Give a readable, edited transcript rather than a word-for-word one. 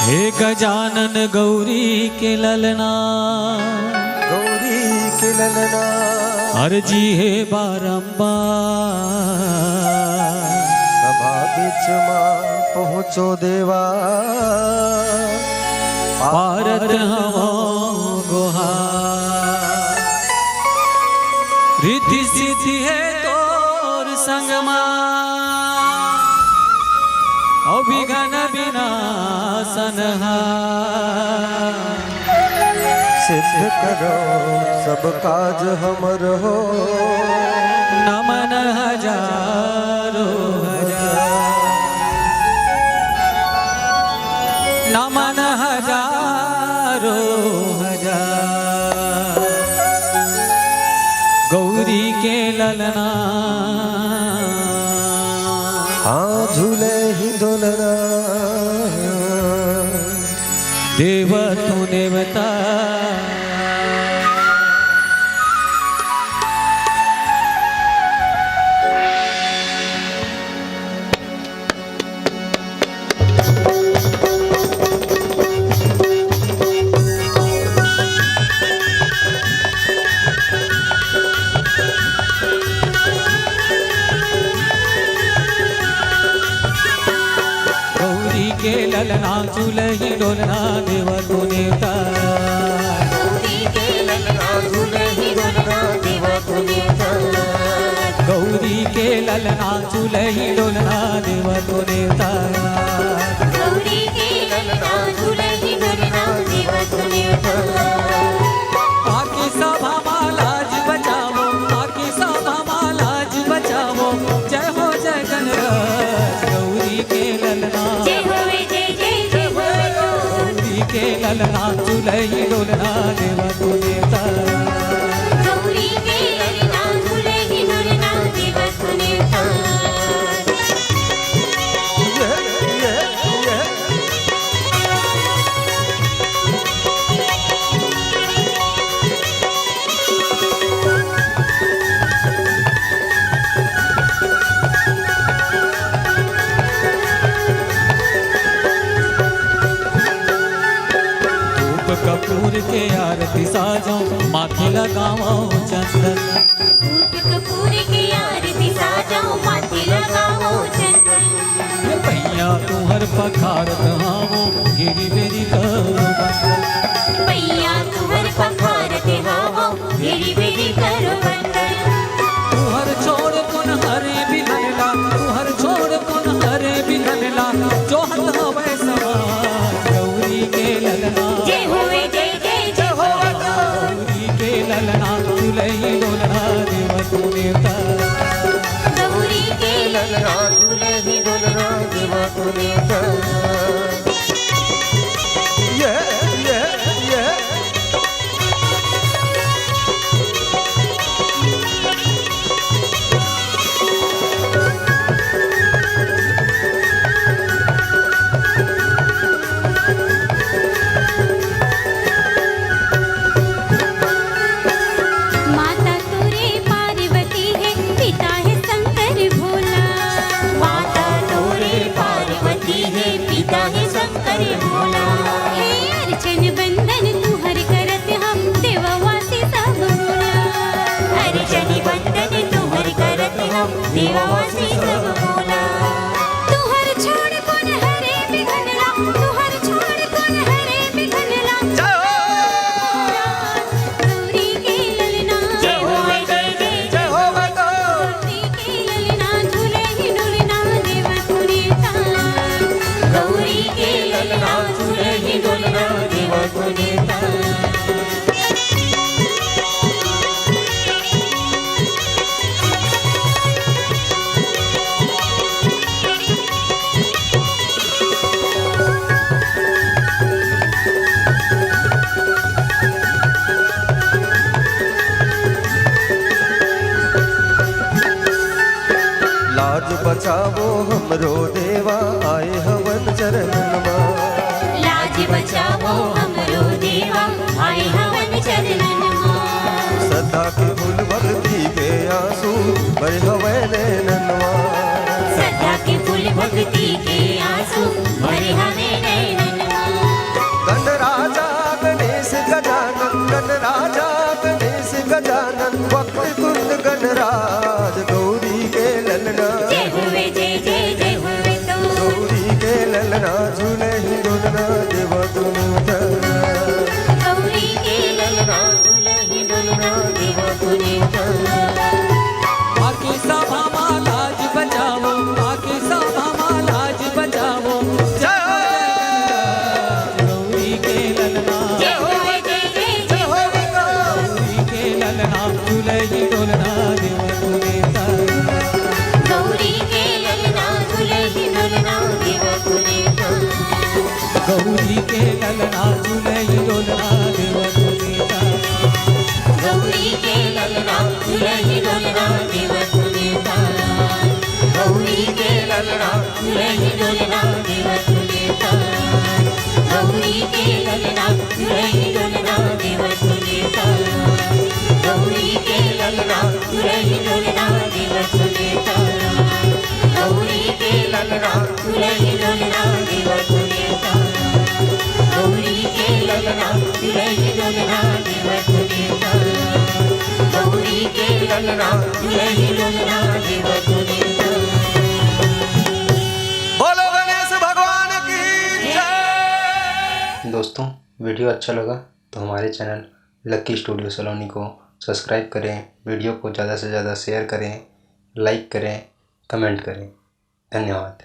हे गजानन गौरी के ललना, गौरी के ललना अर्जी है बारंबार। सभा बीच मां पहुँचो देवा, भारत हम गुहा। रिद्धि सिद्धि है तोर संगमा, अभिघन विनाशन सिद्ध करो सब काज हमर हो। नमन हजारों हजार, नमन हजारों हजार। गौरी के ललना हाँ झूले ही दोलना, देव तू देवता। के ललना झूलही डोलना देव तू देवता। गौरी के ललना झूलही डोलना देव तू देवता। गौरी के ललना झूलही डोलना देव तू देवता। गौरी के ललना झूलही डोलना देव तू देवता। आकी सभा मालाज बचावो, आकी सभा मालाज बचावो। जय हो जय गणराज गौरी के ललना, के ललना झूलही डोलना देव तू देवता। गौरी के ललना झूलही डोलना देव तू देवता। कपूर के आरती साजो, माथे लगाओ चंदन। कपूर के आरती साजो, माथे लगाओ चंदन। पैया तुहर पखारत हावो, गिरी बेरी करो बंदन। पैया तुहर पखारत हावो, गिरी बेरी करो बंदन। तुहर छोड़ कुन हरे बिलनला, तुहर छोड़ कुन हरे बिलनला। जो हत हवे समाज गौरी के ललना। जय होवे जय जय जय होवे गौरी के ललना झूलही डोलना देव तू देवता। गौरी के ललना झूलही डोलना देव तू देवता। देवावासी सब बोला। तुहर छोड़ कौन हरे बिघनला, तुहर छोड़ कौन हरे बिघनला। गौरी के ललना जय होवे जय जय जय होवे। गौरी के ललना झूलही डोलना देव तू देवता। गौरी के ललना झूलही डोलना देव तू देवता। लाज बचावो हमरो देवा, आए हवन चरणनमा। लाज बचावो हमरो देवा, आए हवन चरणनमा। श्रद्धा के फूल भक्ति के आंसू बहे हवे नैननमा। श्रद्धा के फूल भक्ति के आंसू भरे हवे नैननमा। ललना झूले हिंडोलना देवा तुने उतारा गौरी के ललना झूले हिंडोलना देवा तुने उतारा आके सभा में लाज बचाओ, आके सभा में लाज बचाओ। गौरी के ललना, जय हो जय जय जय हो गौरी के ललना झूले हिंडोलना देवा तुने उतारा। गौरी के ललना झूले हिंडोलना देवा तुने उतारा गौरी के ललना झूले हिंडोलना देवा तुने उतारा। गौरी के ललना झूले हिंडोलना देवा तुने उतारा गौरी के ललना झूले हिंडोलना देवा तुने उतारा गौरी के ललना झूले हिंडोलना देवा तुने उतारा गौरी के ललना झूले हिंडोलना देवा तुने उतारा गौरी के ललना झूले हिंडोलना देवा तुने उतारा गौरी के ललना झूले हिंडोलना देवा तुने उतारा गौरी के ललना झूले हिंडोलना देवा तुने उतारा। बोलो गणेश भगवान की जय। दोस्तों वीडियो अच्छा लगा तो हमारे चैनल लकी स्टूडियो सलोनी को सब्सक्राइब करें, वीडियो को ज़्यादा से ज़्यादा शेयर करें, लाइक करें, कमेंट करें। धन्यवाद।